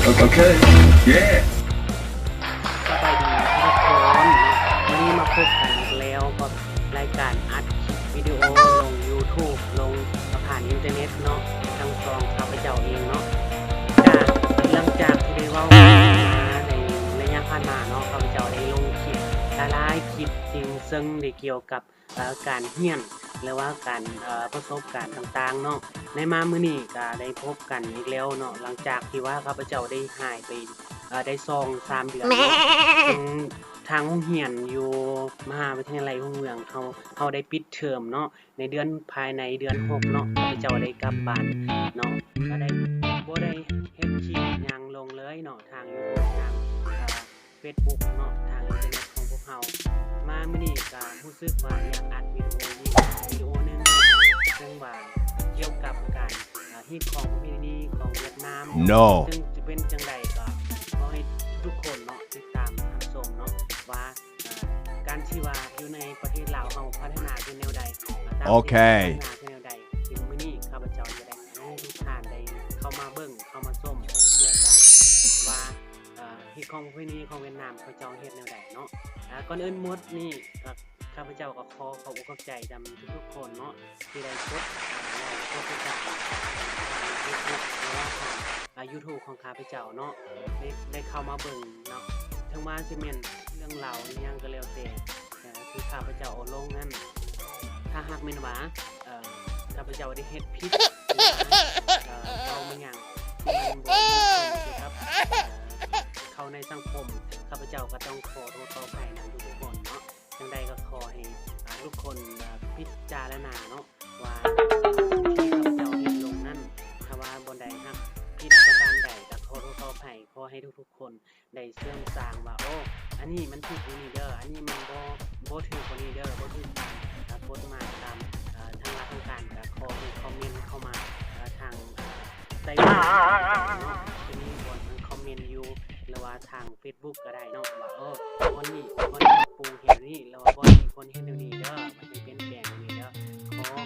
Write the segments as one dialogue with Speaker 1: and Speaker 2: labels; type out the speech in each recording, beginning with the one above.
Speaker 1: Okay. Yeah.
Speaker 2: สบายดีทุกคนวันนี้มาพบกันอีกแล้วกับรายการอัดคลิปวิดีโอลง YouTube ลงผ่านอินเทอร์เน็ตเนาะทางซองข้าพเจ้าเองเนาะหลังจากที่ได้เว้ามาในระยะผ่านมาเนาะข้าพเจ้าได้ลงคลิปหลายคลิปจริงซึ่งได้เกี่ยวกับการเรียนหรือว่าการประสบการณ์ต่างๆเนาะในมามื้อนี้ก็ได้พบกันอีกแล้วเนาะหลังจากที่ว่าข้าพเจ้าได้หายไปได้2-3 เดือนเนาะซึ่งทางโรงเรียนอยู่มหาวิทยาลัยหัวเมืองเขาได้ปิดเทอมเนาะในเดือนภายในเดือน6เนาะข้าพเจ้าได้กลับบ้านเนาะก็ได้บ่ได้เฮ็ดคลิปหยังลงเลยเนาะทาง YouTube ทาง Facebook เนาะทางอินเทอร์เน็ตของพวกเรามามื้อนี้ก็รู้สึกว่าอยากอัดวิดีโอนึงซึ่งว่าเกี่ยวกับการฮิตของประเพณีของเวียดนาม
Speaker 3: No
Speaker 2: ซึ่งจะเป็นจังใดก็ขอให้ทุกคนเนาะติดตามรับชมเนาะว่าการที่ว่าอยู่ในประเทศลาวเฮาพัฒนาเป็นแนวใด
Speaker 3: โอเค
Speaker 2: พัฒนาเป็นแนวใดซึ่งมื้อนี้ข้าพเจ้าจะได้ให้ทุกท่านได้เข้ามาเบิ่งเข้ามาชมและก็ว่าฮิตของประเพณีของเวียดนามเขาเจ้าเฮ็ดแนวใดเนาะก่อนอื่นหมดนี่ข้าพเจ้าก็ขอขอบอกขอบใจจำทุกคนเนาะที่ได้กดติดตามทาง Facebook หรือว่าทางYouTube ของข้าพเจ้าเนาะได้เข้ามาเบิ่งเนาะถึงว่าสิแม่นเรื่องราวอิหยังก็แล้วแต่ที่ข้าพเจ้าเอาลงนั้นถ้าหากแม่นว่าข้าพเจ้าได้เฮ็ดผิดเอามาหยังที่มันบ่เหมาะสมเกี่ยวกับเข้าในสังคมข้าพเจ้าก็ต้องขอโทษขออภัยนำทุกคนเนาะจังใดก็ขอให้ทุกคนพิจารณาเนาะว่าที่ข้าพเจ้าเฮ็ดลงนั้นถ้าว่าบ่ได้ฮักผิดประการใดก็ขอโทษขออภัยขอให้ทุกๆคนได้เสื่อมสร้างว่าโอ้อันนี้มันถูกกว่านี้เด้ออันนี้มันบ่ถูกกว่านี้เด้อบ่ถูกตามกฎหมายตามทางรัฐทางการก็ขอให้คอมเมนต์เข้ามาทางใต้เนาะจะมีบนคอมเมนต์อยู่หรือว่าทาง Facebook ก็ได้เนาะว่าคนนี้คนปลูกเห็ดนี่แล้วว่าคนนี้คนเห็ดนี้เด้อมันจะเป็นแปลงนี้เด้อ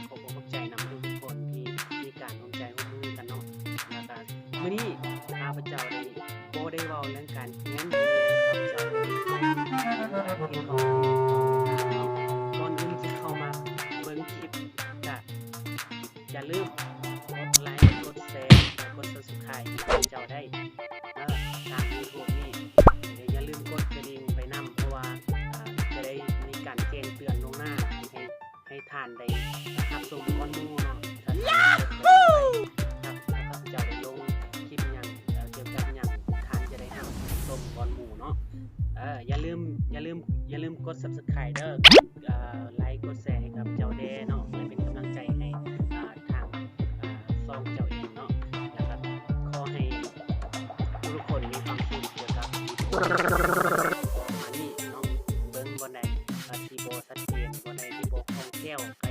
Speaker 2: ขอบคุณใจนำทุกคนที่มีการร่วมใจร่วมมือกันเนาะแล้วก็มื้อนี้ข้าพเจ้าได้บ่ได้เว้าเรื่องการเรียนข้าพเจ้าได้ที่ของก่อนอื่นที่เข้ามาเบิ่งคลิปก็อย่าลืมกดไลค์กดแชร์และกด Subscribe ให้ข้าพเจ้าได้ทาง YouTube นี่อย่าลืมกดกระดิ่งไปนำเพราะว่าจะได้มีการแจ้งเตือนล่วงหน้าให้ท่านได้รับชมก่อนหมู่เนาะถ้าข้าพเจ้าได้ลงคลิปหยังเกี่ยวกับหยังท่านจะได้รับชมก่อนหมู่เนาะอย่าลืมกด Subscribe เด้อไลค์กดแชร์ให้กับเจ้าแดเนาะให้เป็นกำลังใจให้ทางซองเจ้าเองเนาะแล้วก็ขอให้ทุกคนมีความสุขเกี่ยวกับมานี่เนาะเบิ่งบ่ได้ที่บ่ชัดเจนบ่ได้ที่บ่คล่องแคล่วใคร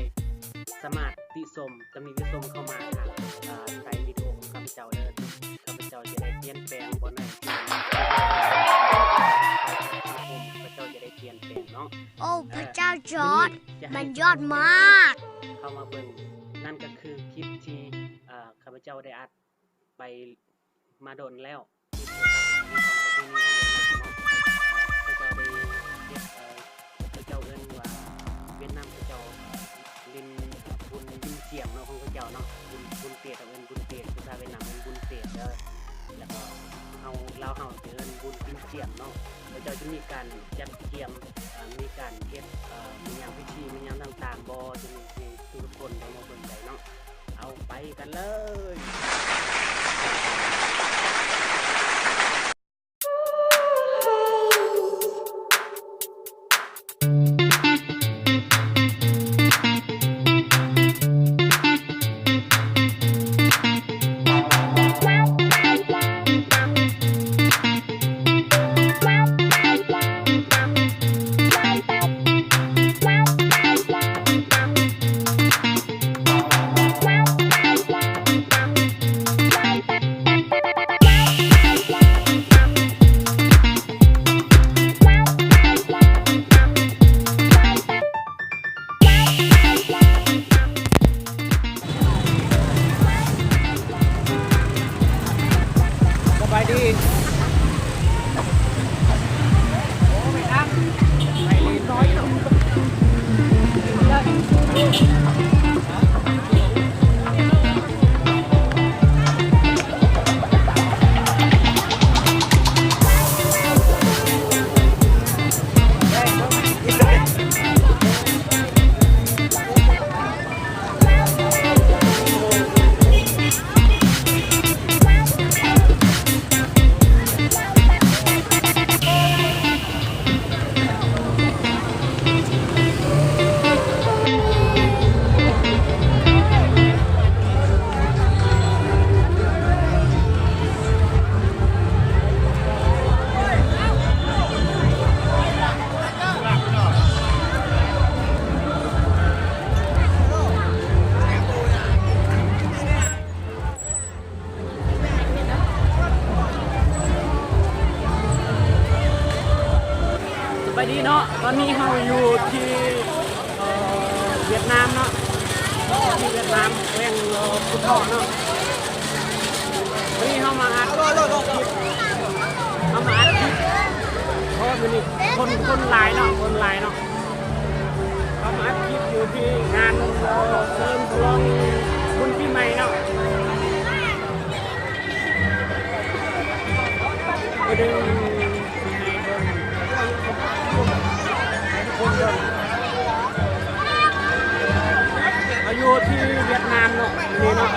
Speaker 2: สามารถติชมตำหนิติชมเข้ามาทางใต้วิดีโอของข้าพเจ้าเด้อข้าพเจ้าจะได้เปลี่ยนแปลงบ่ได้ข้าพเจ้าจะได้เปลี่ยนแปลงเนาะ
Speaker 4: โอ้พระเจ้าจอร์จมันยอดมาก
Speaker 2: เข้ามาเบิ่งนั่นก็คือคลิปที่ข้าพเจ้าได้อัดไปมาโดนแล้วที่เกี่ยวกับเรื่องของประเพณีของเวียดนามเนาะข้าพเจ้าได้เฮ็ดข้าพเจ้าเอิ้นว่าเวียดนามข้าพเจ้าลินบุญยินเสียงเนาะของข้าพเจ้าเนาะบุญเปียดเอิ้นบุญเปียดภาษาเวียดนามเอิ้นบุญเปียดเด้อแล้วก็เฮาลาวเฮาสิเอิ้นบุญกินเสียงเนาะข้าพเจ้าจะมีการจัดเตรียมมีการเฮ็ดมีหยังพิธีมีหยังต่างๆบ่จะมีให้ทุกคนได้มาเบิ่งได้เนาะเอาไปกันเลย บายดีโอ้ไม่ทันไปเลยน้อยสบายดีเนาะตอนนี้เราอยู่ที่เวียดนามเนาะที่เวียดนามแหล่งพุทธเนาะวันนี้เรามาอัดคลิปเพราะวันนี้คนหลายเนาะคนหลายเนาะเรามาอัดคลิปอยู่ที่งานเสริมฉลองบุญปีใหม่เนาะไปดูอายุที่เวียดนามเนาะนี่เนาะ